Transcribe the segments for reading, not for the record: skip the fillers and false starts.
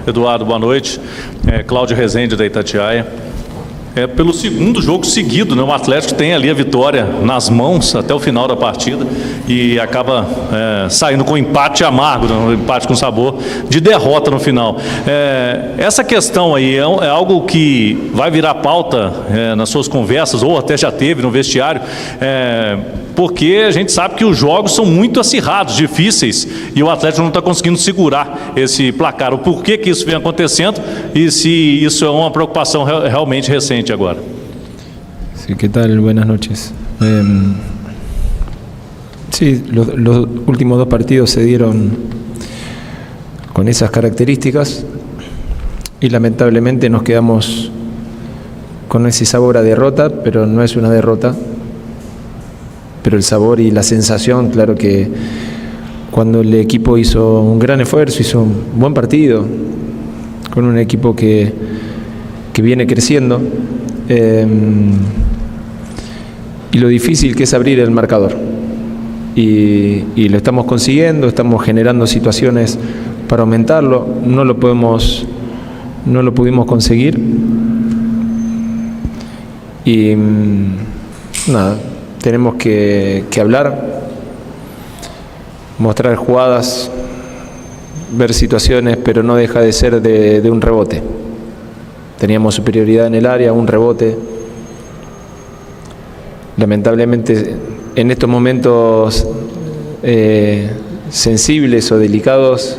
Eduardo, boa noite. Cláudio Rezende, da Itatiaia. Pelo segundo jogo seguido, né, o Atlético tem ali a vitória nas mãos até o final da partida e acaba saindo com um empate amargo, né, um empate com sabor de derrota no final. Essa questão aí é algo que vai virar pauta nas suas conversas, ou até já teve no vestiário, porque a gente sabe que os jogos são muito acirrados, difíceis, e o Atlético não está conseguindo segurar esse placar. O porquê que isso vem acontecendo e se isso é uma preocupação realmente recente agora. Sí, ¿qué tal? Buenas noches. Sí, los últimos dos partidos se dieron con esas características y lamentablemente nos quedamos con ese sabor a derrota, pero no es una derrota. Pero el sabor y la sensación, claro que cuando el equipo hizo un gran esfuerzo, hizo un buen partido, con un equipo que viene creciendo, y lo difícil que es abrir el marcador. Y lo estamos consiguiendo, estamos generando situaciones para aumentarlo, no lo pudimos conseguir. Y nada, tenemos que hablar, mostrar jugadas, ver situaciones, pero no deja de ser de un rebote. Teníamos superioridad en el área, un rebote. Lamentablemente en estos momentos sensibles o delicados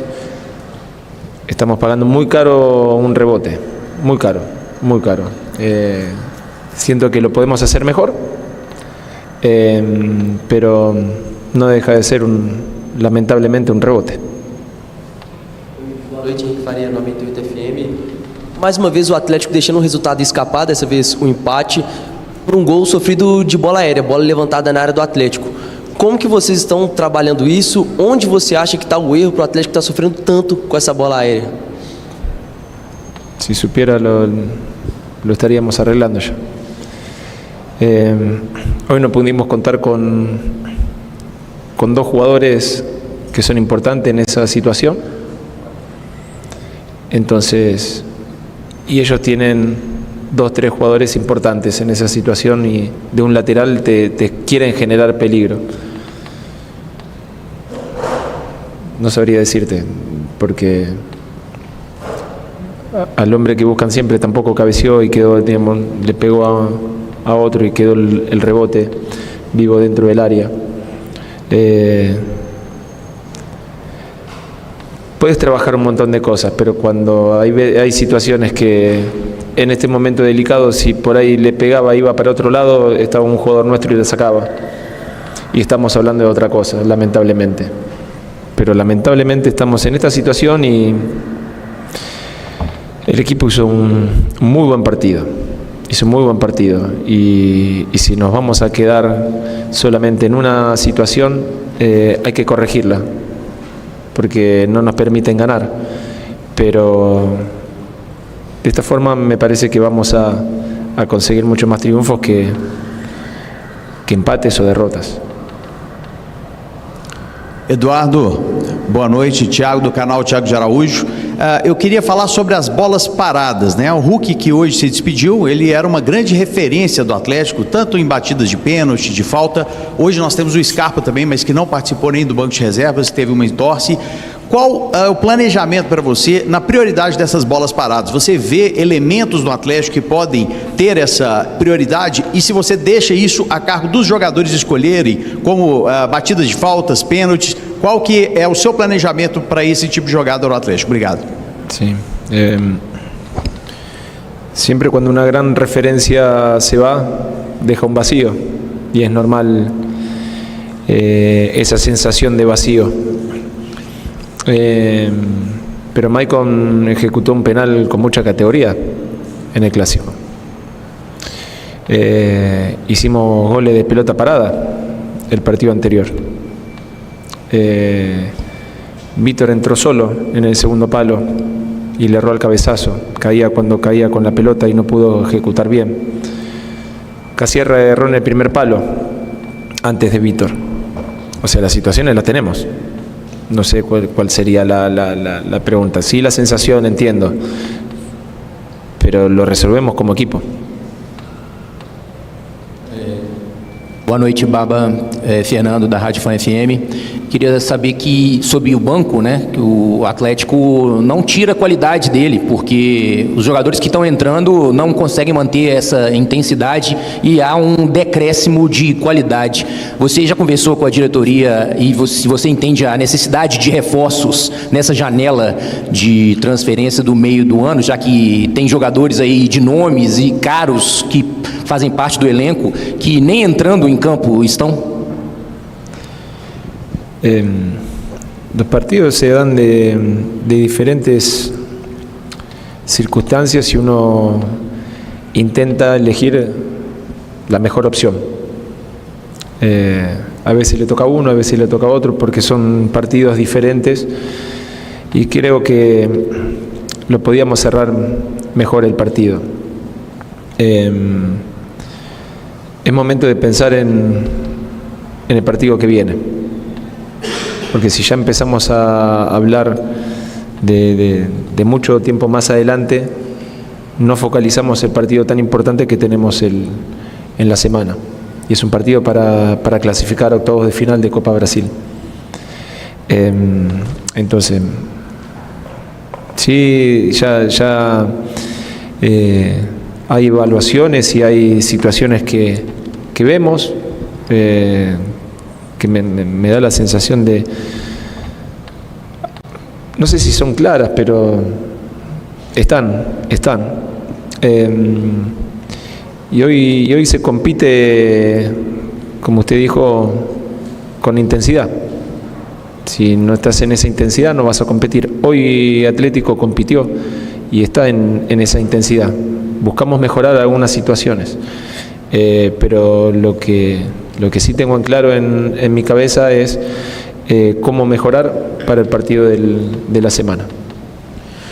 estamos pagando muy caro un rebote, muy caro, muy caro. Siento que lo podemos hacer mejor, pero no deja de ser lamentablemente un rebote. Boa noite, Henrique Faria, nome do ITFM. Mais uma vez o Atlético deixando um resultado escapar, dessa vez um empate, por um gol sofrido de bola aérea, bola levantada na área do Atlético. Como que vocês estão trabalhando isso? Onde você acha que está o erro para o Atlético estar sofrendo tanto com essa bola aérea? Si supiera lo estaríamos arreglando ya. Hoy no pudimos contar con dos jugadores que son importantes en esa situación. Entonces, y ellos tienen 2-3 jugadores importantes en esa situación y de un lateral te quieren generar peligro. No sabría decirte, porque al hombre que buscan siempre tampoco cabeció y quedó, digamos, le pegó a otro y quedó el rebote vivo dentro del área. Puedes trabajar un montón de cosas, pero cuando hay situaciones que en este momento delicado, si por ahí le pegaba, iba para otro lado, estaba un jugador nuestro y le sacaba. Y estamos hablando de otra cosa, lamentablemente. Pero lamentablemente estamos en esta situación y el equipo hizo un muy buen partido. Hizo un muy buen partido. Y si nos vamos a quedar solamente en una situación, hay que corregirla, porque no nos permiten ganar. Pero de esta forma me parece que vamos a conseguir mucho más triunfos que empates ou derrotas. Eduardo, boa noite. Thiago, do canal Thiago de Araújo. Eu queria falar sobre as bolas paradas, né? O Hulk, que hoje se despediu, ele era uma grande referência do Atlético, tanto em batidas de pênalti, de falta. Hoje nós temos o Scarpa também, mas que não participou nem do banco de reservas, teve uma entorse. Qual é o planejamento para você na prioridade dessas bolas paradas? Você vê elementos no Atlético que podem ter essa prioridade? E se você deixa isso a cargo dos jogadores escolherem, como batidas de faltas, pênaltis, qual que é o seu planejamento para esse tipo de jogada no Atlético? Obrigado. Sí. Siempre cuando una gran referencia se va, deja un vacío. Y es normal esa sensación de vacío. Pero Maicon ejecutó un penal con mucha categoría en el Clásico. Hicimos goles de pelota parada el partido anterior. Víctor entró solo en el segundo palo y le erró al cabezazo. Caía cuando caía con la pelota y no pudo ejecutar bien. Casierra erró en el primer palo antes de Vítor. O sea, las situaciones las tenemos. No sé cuál sería la pregunta. Sí, la sensación, entiendo, pero lo resolvemos como equipo. Boa noite, Baba. Fernando, da Rádio Fan FM. Queria saber que, sobre o banco, né, que o Atlético não tira a qualidade dele, porque os jogadores que estão entrando não conseguem manter essa intensidade e há um decréscimo de qualidade. Você já conversou com a diretoria e você entende a necessidade de reforços nessa janela de transferência do meio do ano, já que tem jogadores aí de nomes e caros que fazem parte do elenco que nem entrando em campo estão? Los partidos se dan de diferentes circunstancias y uno intenta elegir la mejor opción. A veces le toca a uno, a veces le toca a otro, porque son partidos diferentes y creo que lo podíamos cerrar mejor el partido. Es momento de pensar en el partido que viene, porque si ya empezamos a hablar de mucho tiempo más adelante, no focalizamos el partido tan importante que tenemos en la semana, y es un partido para clasificar a octavos de final de Copa Brasil. Entonces, sí, ya hay evaluaciones y hay situaciones que vemos, que me da la sensación de, no sé si son claras, pero están. Y hoy se compite, como usted dijo, con intensidad. Si no estás en esa intensidad no vas a competir. Hoy Atlético compitió y está en esa intensidad. Buscamos mejorar algunas situaciones, pero lo que sí tengo en claro en mi cabeza es cómo mejorar para el partido de la semana.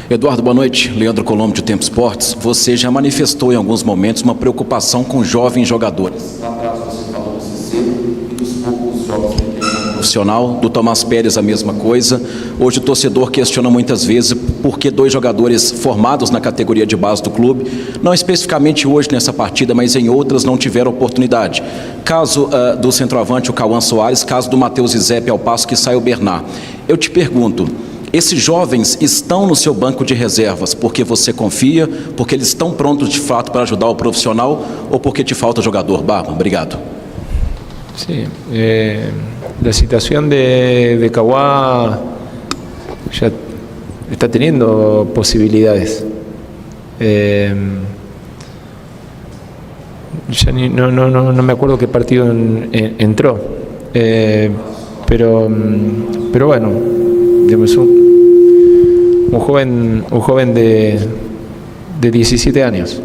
Eduardo, boa noite. Leandro Colombo, de Tempo Esportes. Você já manifestou em alguns momentos uma preocupação com jovens jogadores. Lá atrás você falou do Cicero e dos poucos jogos que tem no profissional, do Tomás Pérez a mesma coisa. Hoje o torcedor questiona muitas vezes por que 2 jogadores formados na categoria de base do clube, não especificamente hoje nessa partida, mas em outras não tiveram oportunidade. Caso do centroavante, o Cauã Soares, caso do Matheus Izep, ao passo que sai o Bernard. Eu te pergunto, esses jovens estão no seu banco de reservas porque você confia, porque eles estão prontos de fato para ajudar o profissional ou porque te falta jogador? Barba, obrigado. Sí, la situación de Cauã ya está teniendo posibilidades. Ya no me acuerdo qué partido entró, pero bueno, digamos, un joven de 17 años,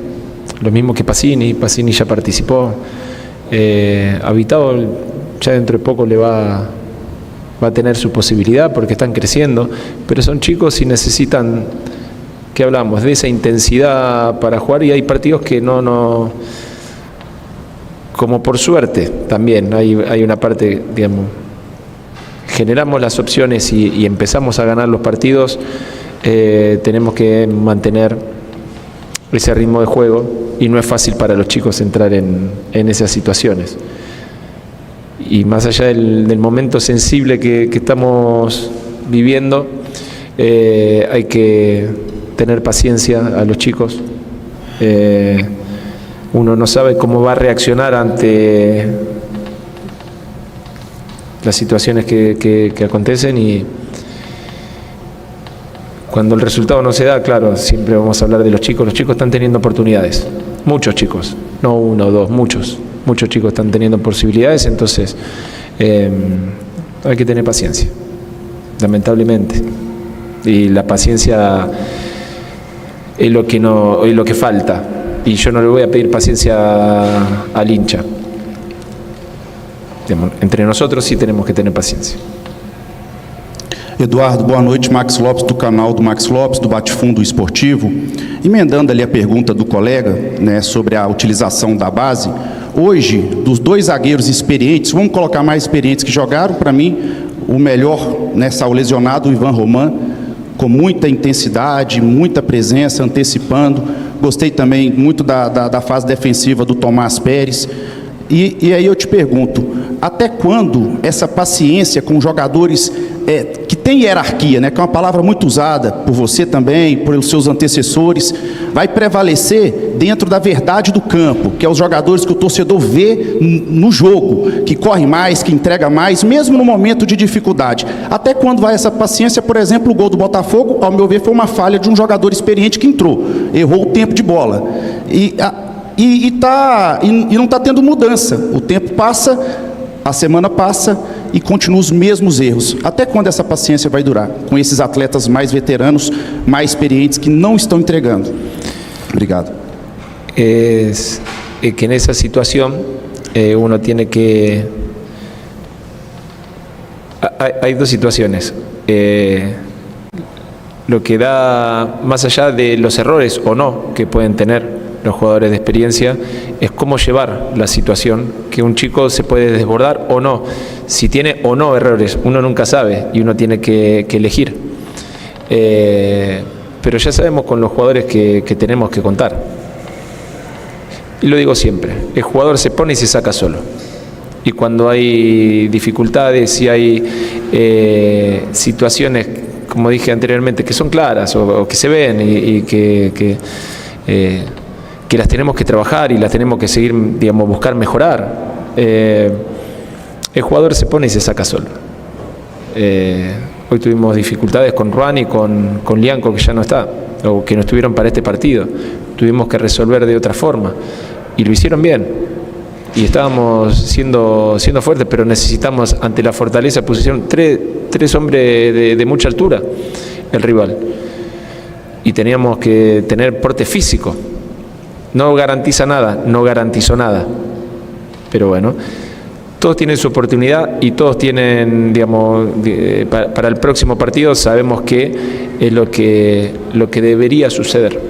lo mismo que Pacini ya participó. Habitado ya dentro de poco le va a tener su posibilidad porque están creciendo, pero son chicos y necesitan, que hablamos, de esa intensidad para jugar, y hay partidos que no como por suerte también hay una parte, digamos, generamos las opciones y empezamos a ganar los partidos, tenemos que mantener ese ritmo de juego y no es fácil para los chicos entrar en esas situaciones. Y más allá del momento sensible que estamos viviendo, hay que tener paciencia a los chicos. Uno no sabe cómo va a reaccionar ante las situaciones que acontecen, y cuando el resultado no se da, claro, siempre vamos a hablar de los chicos. Los chicos están teniendo oportunidades, muchos chicos, no uno o dos, muchos chicos están teniendo posibilidades, entonces hay que tener paciencia, lamentablemente, y la paciencia es lo que falta, y yo no le voy a pedir paciencia al hincha. Entre nosotros sí tenemos que tener paciencia. Eduardo, boa noite. Max Lopes, do canal do Max Lopes, do Bate-Fundo Esportivo. Emendando ali a pergunta do colega, né, sobre a utilização da base, Hoje, dos dois zagueiros experientes, vamos colocar mais experientes que jogaram, para mim, o melhor, né, saiu lesionado, o Ivan Roman, com muita intensidade, muita presença, antecipando. Gostei também muito da fase defensiva do Tomás Pérez. E aí eu te pergunto, até quando essa paciência com jogadores que tem hierarquia, né, que é uma palavra muito usada por você também, pelos seus antecessores, vai prevalecer dentro da verdade do campo, que é os jogadores que o torcedor vê no jogo, que corre mais, que entrega mais, mesmo no momento de dificuldade? Até quando vai essa paciência? Por exemplo, o gol do Botafogo, ao meu ver, foi uma falha de um jogador experiente que entrou, errou o tempo de bola. E não está tendo mudança. O tempo passa, a semana passa e continuam os mesmos erros. Até quando essa paciência vai durar com esses atletas mais veteranos, mais experientes, que não estão entregando? Obrigado. Es que en esa situación uno tiene que... Hay dos situaciones. Lo que da, más allá de los errores o no que pueden tener los jugadores de experiencia, es cómo llevar la situación, que un chico se puede desbordar o no, si tiene o no errores, uno nunca sabe y uno tiene que elegir. Pero ya sabemos con los jugadores que tenemos que contar. Y lo digo siempre, el jugador se pone y se saca solo. Y cuando hay dificultades y hay situaciones, como dije anteriormente, que son claras o que se ven y que las tenemos que trabajar y las tenemos que seguir, digamos, buscar mejorar, el jugador se pone y se saca solo. Hoy tuvimos dificultades con Ruan y con Lianco, que ya no está, o que no estuvieron para este partido. Tuvimos que resolver de otra forma y lo hicieron bien. Y estábamos siendo fuertes, pero necesitamos, ante la fortaleza, pusieron tres hombres de mucha altura, el rival. Y teníamos que tener porte físico. No garantiza nada, no garantizó nada. Pero bueno, todos tienen su oportunidad y todos tienen, digamos, para el próximo partido sabemos que es lo que debería suceder.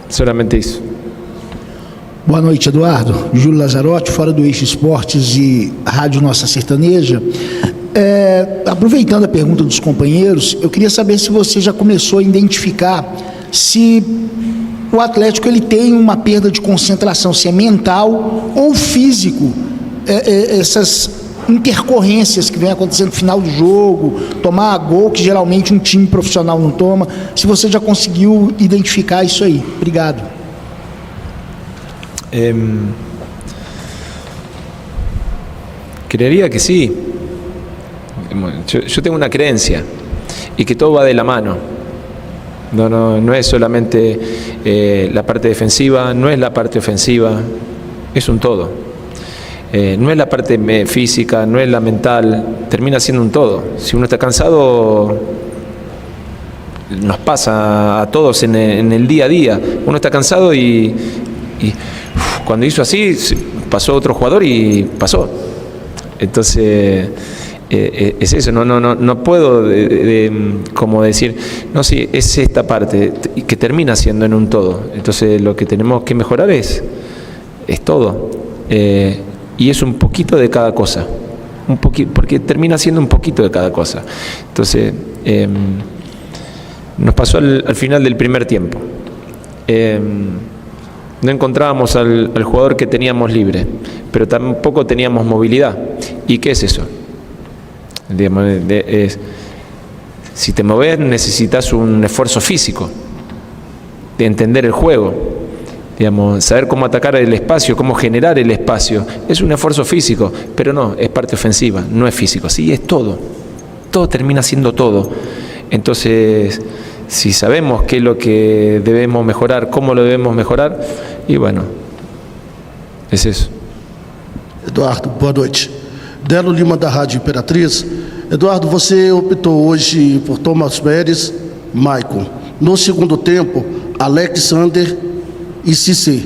Solamente isso. Boa noite, Eduardo. Júlio Lazzarotti, fora do Eixo Esportes e Rádio Nossa Sertaneja. Aproveitando a pergunta dos companheiros, eu queria saber se você já começou a identificar se o Atlético ele tem uma perda de concentração, se é mental ou físico, essas intercorrências que vem acontecendo no final do jogo, tomar gol que geralmente um time profissional não toma, se você já conseguiu identificar isso aí. Obrigado. Creería que sí. Yo tengo una creencia y que todo va de la mano. No es solamente la parte defensiva, no es la parte ofensiva, es un todo. No es la parte física, no es la mental, termina siendo un todo. Si uno está cansado, nos pasa a todos en el día a día. Uno está cansado y cuando hizo así, pasó otro jugador y pasó. Entonces, es eso, no puedo como decir, no, sí, es esta parte, que termina siendo en un todo. Entonces, lo que tenemos que mejorar es todo. Y es un poquito de cada cosa, porque termina siendo un poquito de cada cosa. Entonces, nos pasó al final del primer tiempo. No encontrábamos al jugador que teníamos libre, pero tampoco teníamos movilidad. ¿Y qué es eso? Si te moves necesitas un esfuerzo físico, de entender el juego, saber cómo atacar el espacio, cómo generar el espacio. Es un esfuerzo físico, pero no, es parte ofensiva, no es físico. Sí, es todo. Todo termina siendo todo. Entonces, si sabemos qué es lo que debemos mejorar, cómo lo debemos mejorar, y bueno, es eso. Eduardo, boa noite. Delo Lima, da Rádio Imperatriz. Eduardo, você optou hoje por Tomás Pérez, Maicon. No segundo tempo, Alexander e Cissé.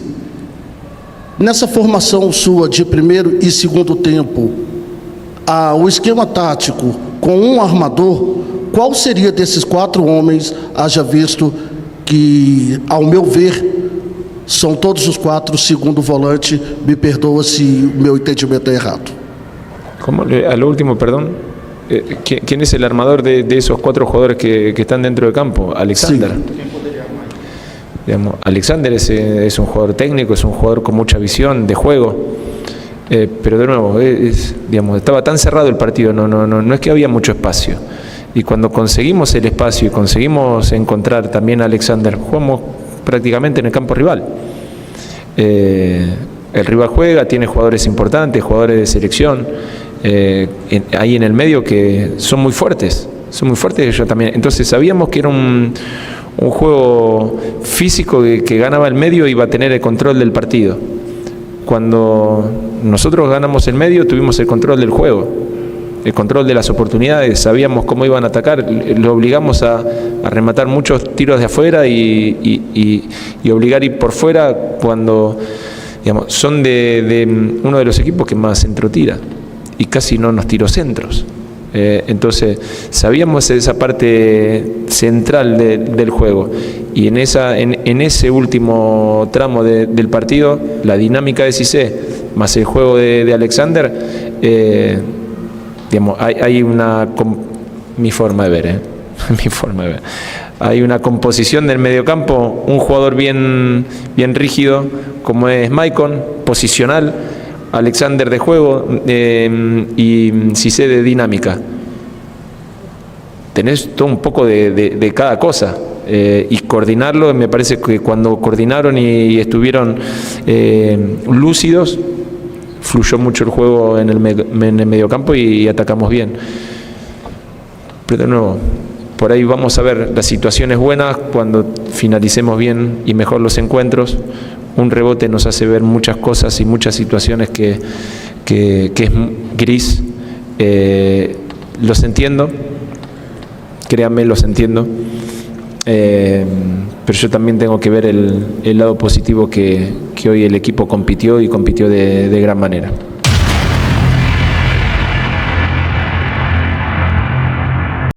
Nessa formação sua de primeiro e segundo tempo, o esquema tático com um armador, qual seria desses quatro homens, haja visto que, ao meu ver, São todos os 4 segundo volante. Me perdoa se o meu entendimento é errado. ¿Cómo? A lo último, perdón. ¿Quién es el armador de esos 4 jugadores que están dentro del campo? Alexander. Digamos, Alexander es un jugador técnico, es un jugador con mucha visión de juego. Pero de nuevo, digamos, estaba tan cerrado el partido, no es que había mucho espacio. Y cuando conseguimos el espacio y conseguimos encontrar también a Alexander, jugamos prácticamente en el campo rival. El rival juega, tiene jugadores importantes, jugadores de selección, ahí en el medio que son muy fuertes ellos también. Entonces sabíamos que era un juego físico que ganaba el medio y iba a tener el control del partido. Cuando nosotros ganamos el medio, tuvimos el control del juego, el control de las oportunidades, sabíamos cómo iban a atacar, lo obligamos a rematar muchos tiros de afuera y obligar a ir por fuera cuando, digamos, son de uno de los equipos que más centro tira y casi no nos tiró centros. Entonces sabíamos esa parte central del juego y en ese último tramo del partido, la dinámica de Cissé más el juego de Alexander, digamos, hay mi forma de ver, hay una composición del mediocampo, un jugador bien rígido como es Maicon, posicional, Alexander de juego y Cissé de dinámica. Tenés todo un poco de cada cosa y coordinarlo, me parece que cuando coordinaron y estuvieron lúcidos, fluyó mucho el juego en el mediocampo y atacamos bien. Pero de nuevo, por ahí vamos a ver las situaciones buenas cuando finalicemos bien y mejor los encuentros. Un rebote nos hace ver muchas cosas y muchas situaciones que es gris. Los entiendo, créanme, los entiendo. Pero yo también tengo que ver el lado positivo que hoy el equipo compitió y compitió de gran manera.